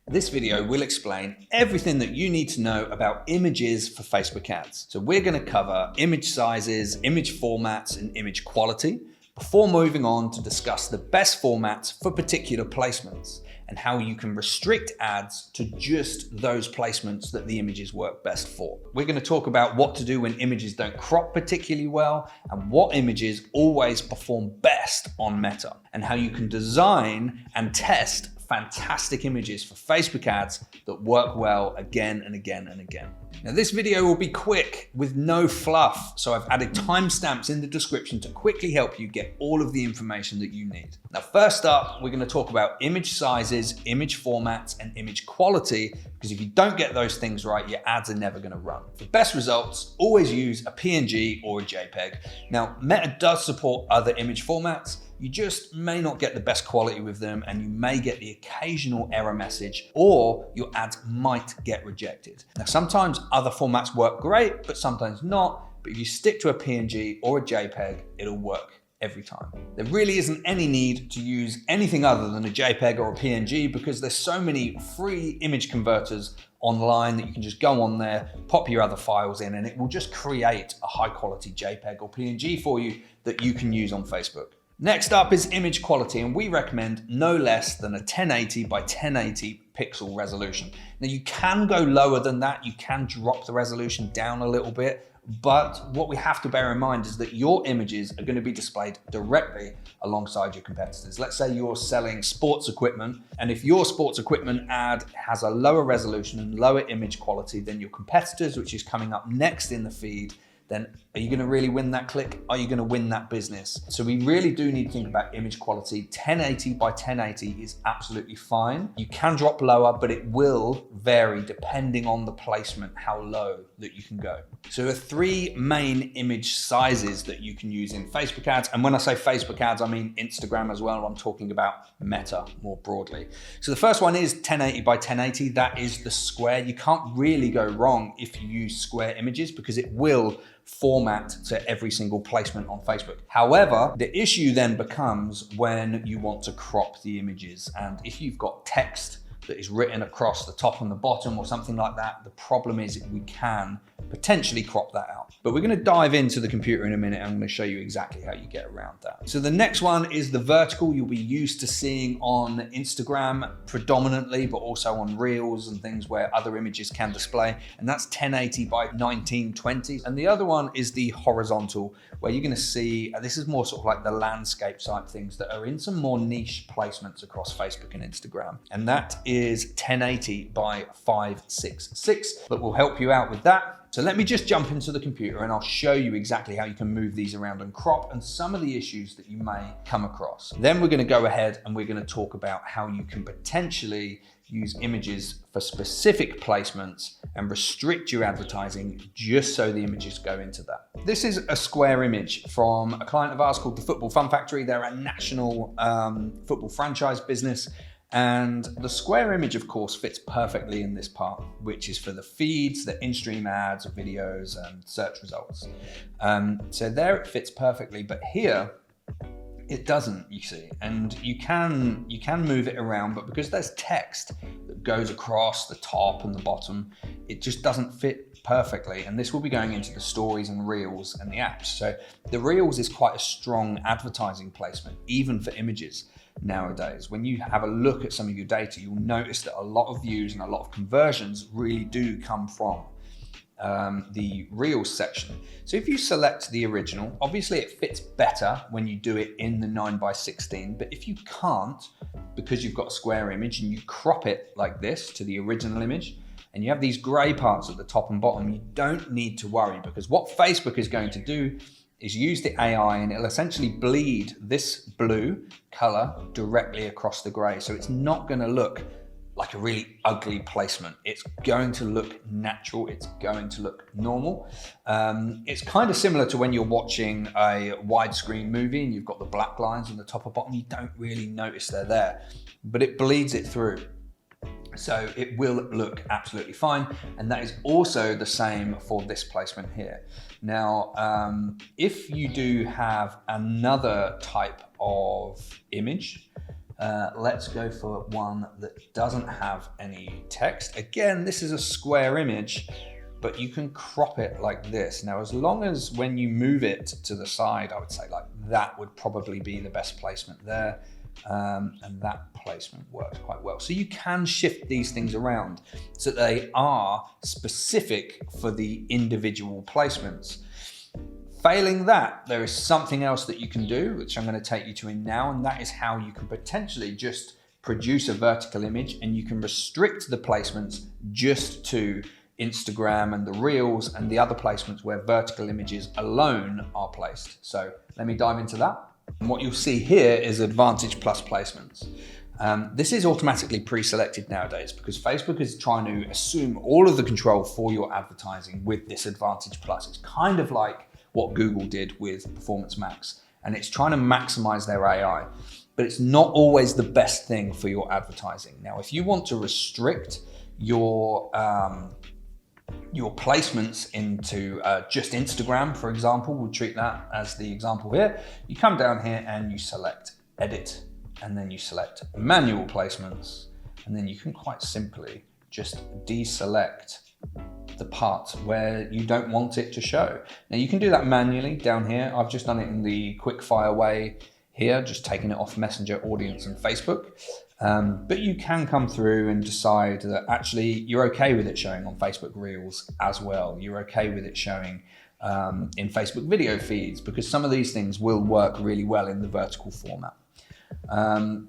This video will explain everything that you need to know about images for Facebook ads. So we're going to cover image sizes, image formats, and image quality before moving on to discuss the best formats for particular placements and how you can restrict ads to just those placements that the images work best for. We're going to talk about what to do when images don't crop particularly well and what images always perform best on Meta, and how you can design and test fantastic images for Facebook ads that work well again and again and again. Now this video will be quick with no fluff, so I've added timestamps in the description to quickly help you get all of the information that you need. Now first up, we're going to talk about image sizes, image formats, and image quality, because if you don't get those things right, your ads are never going to run. For best results, always use a PNG or a JPEG. Now Meta does support other image formats. You just may not get the best quality with them, and you may get the occasional error message, or your ads might get rejected. Now, sometimes other formats work great, but sometimes not. But if you stick to a PNG or a JPEG, it'll work every time. There really isn't any need to use anything other than a JPEG or a PNG, because there's so many free image converters online that you can just go on there, pop your other files in, and it will just create a high quality JPEG or PNG for you that you can use on Facebook. Next up is image quality, and we recommend no less than a 1080 by 1080 pixel resolution. Now you can go lower than that, you can drop the resolution down a little bit, but what we have to bear in mind is that your images are going to be displayed directly alongside your competitors. Let's say you're selling sports equipment, and if your sports equipment ad has a lower resolution and lower image quality than your competitors, which is coming up next in the feed, then are you going to really win that click? Are you going to win that business? So we really do need to think about image quality. 1080 by 1080 is absolutely fine. You can drop lower, but it will vary depending on the placement, how low that you can go. So there are three main image sizes that you can use in Facebook ads. And when I say Facebook ads, I mean Instagram as well. I'm talking about Meta more broadly. So the first one is 1080 by 1080. That is the square. You can't really go wrong if you use square images, because it will format to every single placement on Facebook. However, the issue then becomes when you want to crop the images. And if you've got text that is written across the top and the bottom or something like that, the problem is we can potentially crop that out. But we're going to dive into the computer in a minute, and I'm going to show you exactly how you get around that. So the next one is the vertical. You'll be used to seeing on Instagram predominantly, but also on Reels and things where other images can display. And that's 1080 by 1920. And the other one is the horizontal, where you're going to see, this is more sort of like the landscape type things that are in some more niche placements across Facebook and Instagram. And that is 1080 by 566, that will help you out with that. So let me just jump into the computer and I'll show you exactly how you can move these around and crop, and some of the issues that you may come across. Then we're going to go ahead and we're going to talk about how you can potentially use images for specific placements and restrict your advertising just so the images go into that. This is a square image from a client of ours called the Football Fun Factory. They're a national football franchise business. And the square image, of course, fits perfectly in this part, which is for the feeds, the in-stream ads, videos, and search results. So there it fits perfectly, but here it doesn't, you see. And you can move it around, but because there's text that goes across the top and the bottom, it just doesn't fit perfectly. And this will be going into the stories and Reels and the apps. So the Reels is quite a strong advertising placement, even for images. Nowadays, when you have a look at some of your data, you'll notice that a lot of views and a lot of conversions really do come from the Reels section. So if you select the original, obviously it fits better when you do it in the 9 by 16, but if you can't, because you've got a square image and you crop it like this to the original image, and you have these gray parts at the top and bottom, you don't need to worry, because what Facebook is going to do is use the AI, and it'll essentially bleed this blue color directly across the gray. So it's not going to look like a really ugly placement. It's going to look natural. It's going to look normal. It's kind of similar to when you're watching a widescreen movie and you've got the black lines on the top and bottom. You don't really notice they're there, but it bleeds it through. So it will look absolutely fine. And that is also the same for this placement here. Now, if you do have another type of image, Let's go for one that doesn't have any text. Again, this is a square image, but you can crop it like this. Now, as long as when you move it to the side, I would say like that would probably be the best placement there. And that placement works quite well. So you can shift these things around so that they are specific for the individual placements. Failing that, there is something else that you can do, which I'm going to take you to in now, and that is how you can potentially just produce a vertical image and you can restrict the placements just to Instagram and the Reels and the other placements where vertical images alone are placed. So let me dive into that. And what you'll see here is Advantage Plus placements. This is automatically pre-selected nowadays because Facebook is trying to assume all of the control for your advertising with this Advantage Plus. It's kind of like what Google did with Performance Max, and it's trying to maximize their AI, but it's not always the best thing for your advertising. Now, if you want to restrict your placements into just Instagram, for example, we'll treat that as the example here. You come down here and you select Edit, and then you select Manual Placements, and then you can quite simply just deselect the part where you don't want it to show. Now you can do that manually down here. I've just done it in the quick fire way here, just taking it off Messenger, Audience and Facebook. But you can come through and decide that actually you're okay with it showing on Facebook Reels as well. You're okay with it showing in Facebook video feeds, because some of these things will work really well in the vertical format.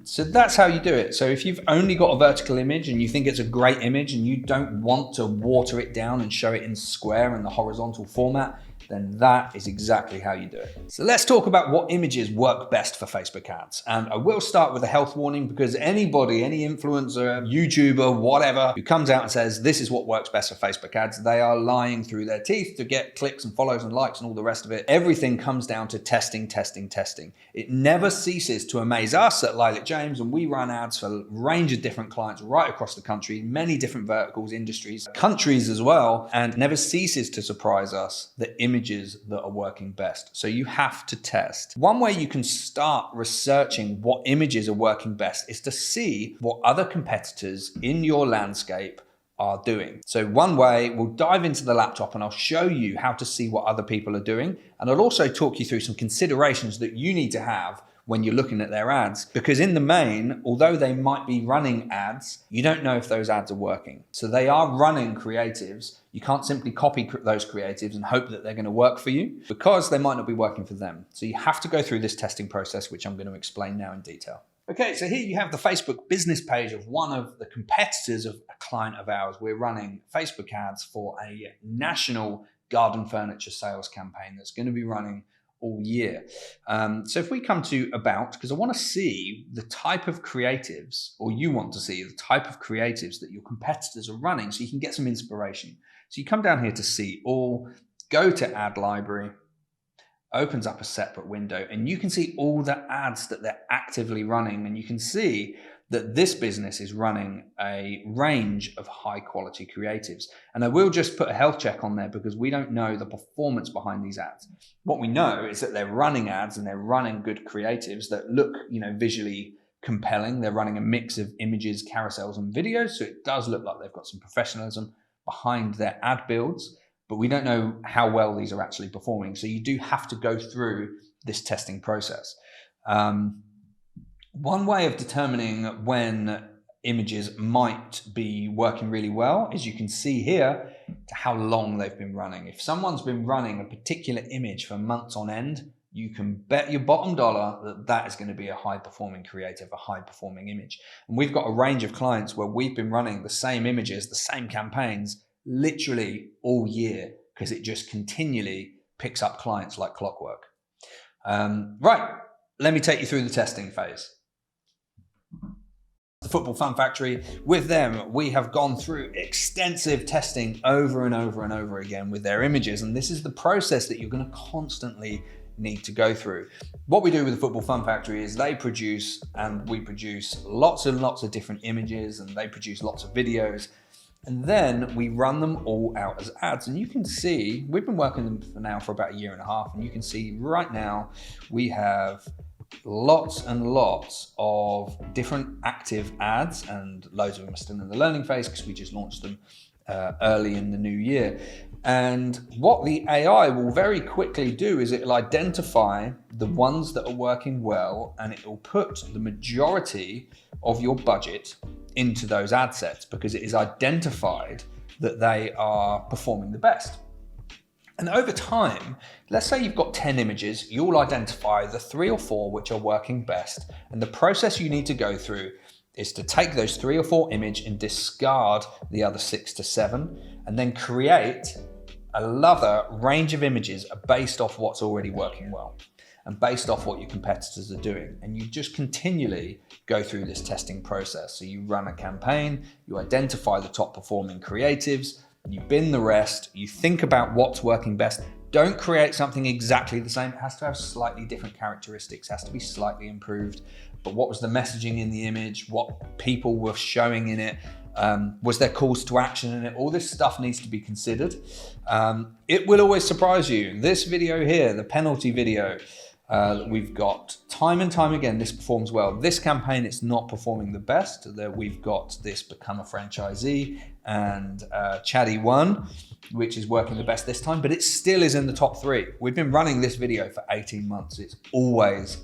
So that's how you do it. So if you've only got a vertical image and you think it's a great image and you don't want to water it down and show it in square in the horizontal format, then that is exactly how you do it. So let's talk about what images work best for Facebook ads. And I will start with a health warning, because anybody, any influencer, YouTuber, whatever, who comes out and says this is what works best for Facebook ads, they are lying through their teeth to get clicks and follows and likes and all the rest of it. Everything comes down to testing, testing, testing. It never ceases to amaze us at Lilac James, and we run ads for a range of different clients right across the country, many different verticals, industries, countries as well, and never ceases to surprise us that images that are working best. So you have to test. One way you can start researching what images are working best is to see what other competitors in your landscape are doing. So one way, we'll dive into the laptop and I'll show you how to see what other people are doing. And I'll also talk you through some considerations that you need to have when you're looking at their ads, because in the main, although they might be running ads, you don't know if those ads are working. So they are running creatives. You can't simply copy those creatives and hope that they're going to work for you, because they might not be working for them. So you have to go through this testing process, which I'm going to explain now in detail. Okay, so here you have the Facebook business page of one of the competitors of a client of ours. We're running Facebook ads for a national garden furniture sales campaign that's going to be running all year. So if we come to About, because I want to see the type of creatives, or you want to see the type of creatives that your competitors are running, so you can get some inspiration. So you come down here to See All, go to Ad Library, opens up a separate window, and you can see all the ads that they're actively running, and you can see that this business is running a range of high quality creatives. And I will just put a health check on there because we don't know the performance behind these ads. What we know is that they're running ads and they're running good creatives that look, visually compelling. They're running a mix of images, carousels, and videos. So it does look like they've got some professionalism behind their ad builds, but we don't know how well these are actually performing. So you do have to go through this testing process. One way of determining when images might be working really well is you can see here to how long they've been running. If someone's been running a particular image for months on end, you can bet your bottom dollar that that is going to be a high performing creative, a high performing image. And we've got a range of clients where we've been running the same images, the same campaigns, literally all year, because it just continually picks up clients like clockwork. Right, let me take you through the testing phase. The Football Fun Factory, with them, we have gone through extensive testing over and over and over again with their images. And this is the process that you're going to constantly need to go through. What we do with the Football Fun Factory is they produce and we produce lots and lots of different images, and they produce lots of videos. And then we run them all out as ads. And you can see, we've been working them for now for about 1.5 years. And you can see right now we have lots and lots of different active ads, and loads of them are still in the learning phase because we just launched them early in the new year. And what the AI will very quickly do is it'll identify the ones that are working well, and it will put the majority of your budget into those ad sets because it is identified that they are performing the best. And over time, let's say you've got 10 images, you'll identify the 3 or 4 which are working best. And the process you need to go through is to take those 3 or 4 images and discard the other 6 to 7, and then create another range of images based off what's already working well and based off what your competitors are doing. And you just continually go through this testing process. So you run a campaign, you identify the top performing creatives, you bin the rest, you think about what's working best. Don't create something exactly the same. It has to have slightly different characteristics, has to be slightly improved. But what was the messaging in the image? What people were showing in it? Was there calls to action in it? All this stuff needs to be considered. It will always surprise you. This video here, the penalty video, we've got time and time again, this performs well. This campaign, it's not performing the best. We've got this Become a Franchisee and Chatty One, which is working the best this time, but it still is in the top 3. We've been running this video for 18 months. It's always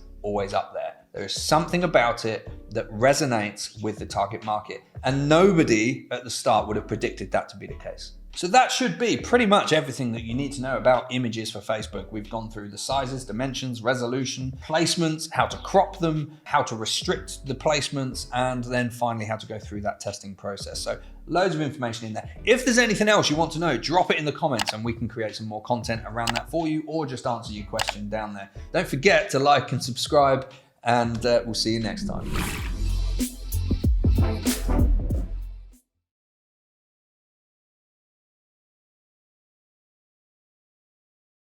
up there. There is something about it that resonates with the target market, and nobody at the start would have predicted that to be the case. So that should be pretty much everything that you need to know about images for Facebook. We've gone through the sizes, dimensions, resolution, placements, how to crop them, how to restrict the placements, and then finally how to go through that testing process. So loads of information in there. If there's anything else you want to know, drop it in the comments and we can create some more content around that for you, or just answer your question down there. Don't forget to like and subscribe, and we'll see you next time.